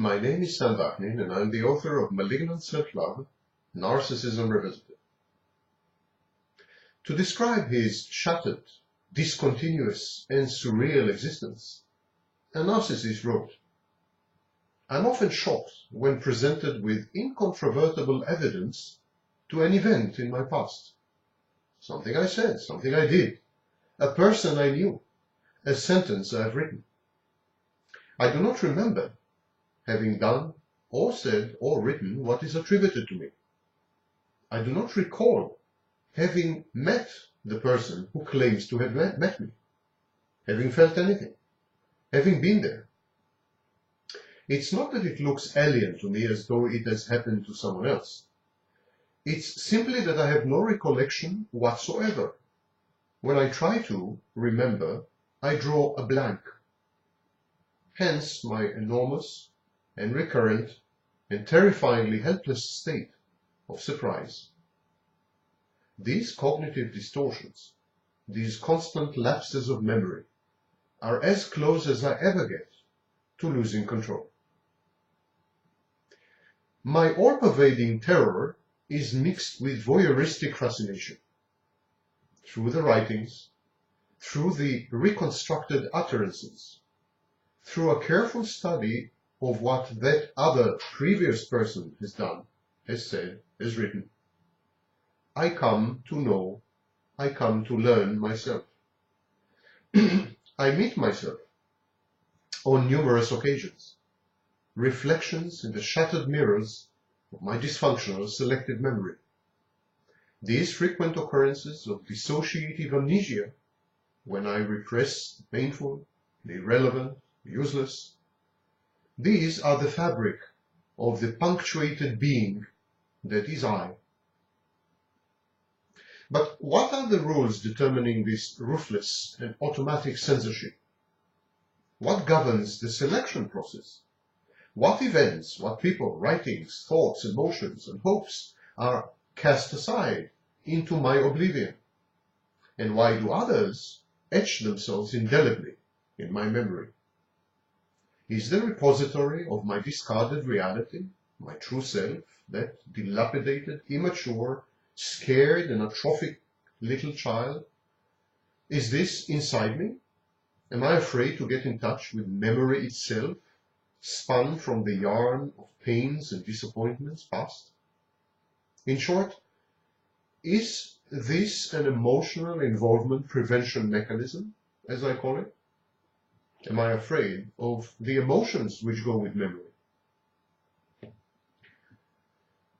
My name is Sam Vaknin, and I'm the author of Malignant Self-Love, Narcissism Revisited. To describe his shattered, discontinuous, and surreal existence, a narcissist wrote, "I'm often shocked when presented with incontrovertible evidence to an event in my past. Something I said, something I did, a person I knew, a sentence I have written. I do not remember having done or said or written what is attributed to me. I do not recall having met the person who claims to have met me, having felt anything, having been there. It's not that it looks alien to me as though it has happened to someone else. It's simply that I have no recollection whatsoever. When I try to remember, I draw a blank. Hence my enormous and recurrent and terrifyingly helpless state of surprise. These cognitive distortions, these constant lapses of memory, are as close as I ever get to losing control. My all-pervading terror is mixed with voyeuristic fascination. Through the writings, through the reconstructed utterances, through a careful study of what that other previous person has done, has said, has written, I come to know, I come to learn myself. I meet myself on numerous occasions, reflections in the shattered mirrors of my dysfunctional selective memory. These frequent occurrences of dissociative amnesia, when I repress the painful, the irrelevant, the useless, these are the fabric of the punctuated being that is I. But what are the rules determining this ruthless and automatic censorship? What governs the selection process? What events, what people, writings, thoughts, emotions, and hopes are cast aside into my oblivion? And why do others etch themselves indelibly in my memory? Is the repository of my discarded reality, my true self, that dilapidated, immature, scared and atrophic little child? Is this inside me? Am I afraid to get in touch with memory itself, spun from the yarn of pains and disappointments past? In short, is this an emotional involvement prevention mechanism, as I call it? Am I afraid of the emotions which go with memory?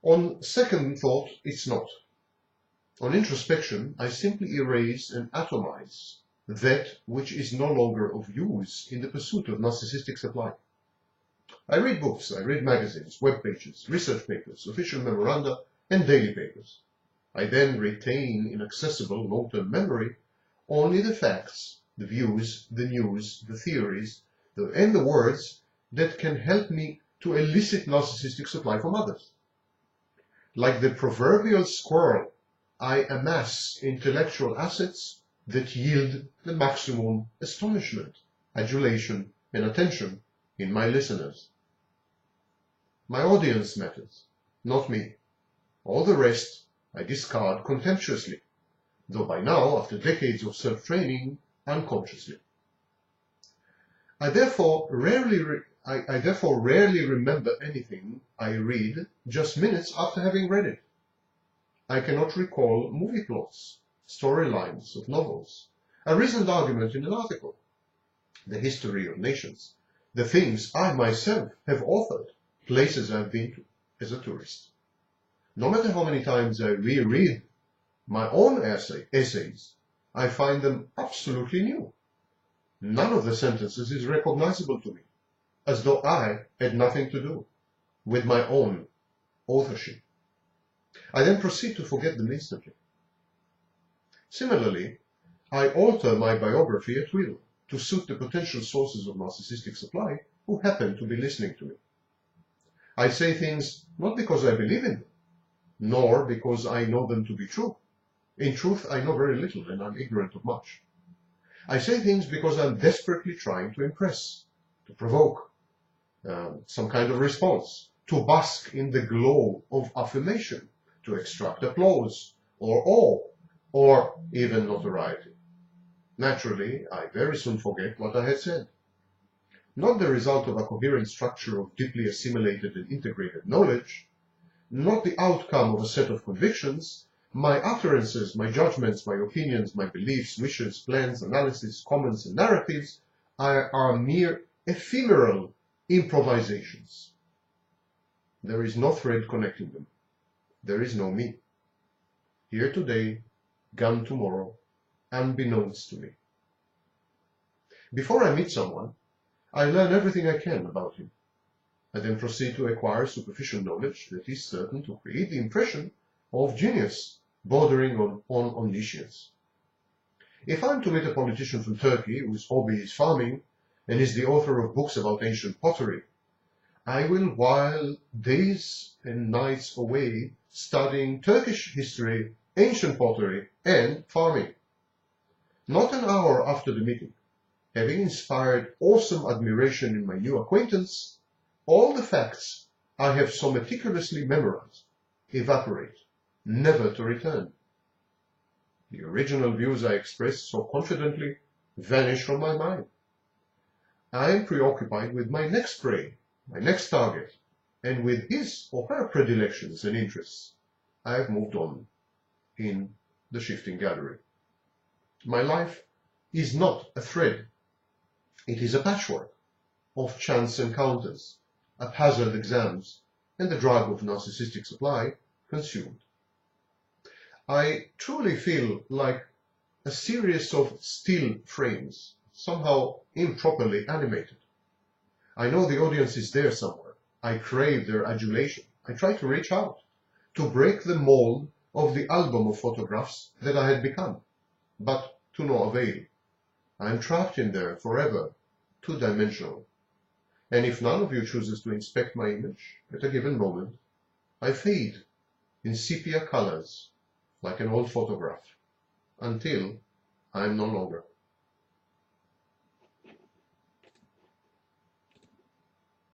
On second thought, it's not. On introspection, I simply erase and atomize that which is no longer of use in the pursuit of narcissistic supply. I read books, I read magazines, web pages, research papers, official memoranda, and daily papers. I then retain in accessible long-term memory only the facts, the views, the news, the theories, and the words that can help me to elicit narcissistic supply from others. Like the proverbial squirrel, I amass intellectual assets that yield the maximum astonishment, adulation, and attention in my listeners. My audience matters, not me. All the rest I discard contemptuously, though by now, after decades of self-training, unconsciously. I therefore rarely remember anything I read just minutes after having read it. I cannot recall movie plots, storylines of novels, a reasoned argument in an article, the history of nations, the things I myself have authored, places I've been to as a tourist. No matter how many times I reread my own essays, I find them absolutely new. None of the sentences is recognizable to me, as though I had nothing to do with my own authorship. I then proceed to forget them instantly. Similarly, I alter my biography at will to suit the potential sources of narcissistic supply who happen to be listening to me. I say things not because I believe in them, nor because I know them to be true. In truth, I know very little and I'm ignorant of much. I say things because I'm desperately trying to impress, to provoke, some kind of response, to bask in the glow of affirmation, to extract applause or awe, or even notoriety. Naturally, I very soon forget what I had said. Not the result of a coherent structure of deeply assimilated and integrated knowledge, not the outcome of a set of convictions, my utterances, my judgments, my opinions, my beliefs, wishes, plans, analysis, comments, and narratives are mere ephemeral improvisations. There is no thread connecting them. There is no me. Here today, gone tomorrow, unbeknownst to me. Before I meet someone, I learn everything I can about him. I then proceed to acquire superficial knowledge that is certain to create the impression of genius bordering on omniscience. If I am to meet a politician from Turkey whose hobby is farming and is the author of books about ancient pottery, I will while days and nights away studying Turkish history, ancient pottery, and farming. Not an hour after the meeting, having inspired awesome admiration in my new acquaintance, all the facts I have so meticulously memorized evaporate, never to return. The original views I expressed so confidently vanish from my mind. I am preoccupied with my next prey, my next target, and with his or her predilections and interests. I have moved on in the shifting gallery. My life is not a thread. It is a patchwork of chance encounters, haphazard exams, and the drug of narcissistic supply consumed. I truly feel like a series of steel frames, somehow improperly animated. I know the audience is there somewhere. I crave their adulation. I try to reach out, to break the mold of the album of photographs that I had become, but to no avail. I am trapped in there forever, two-dimensional. And if none of you chooses to inspect my image at a given moment, I fade in sepia colors like an old photograph until I am no longer.